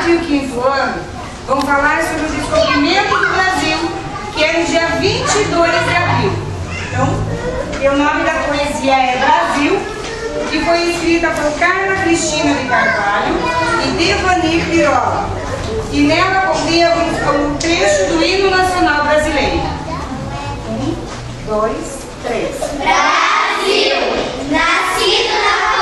e o quinto ano vão falar sobre o descobrimento do Brasil, que é no dia 22 de abril. Então, o nome da poesia é Brasil, que foi escrita por Carla Cristina de Carvalho e Devani Pirola. E nela contemos o trecho do hino nacional brasileiro. 1, 2, 3. Brasil, nascido na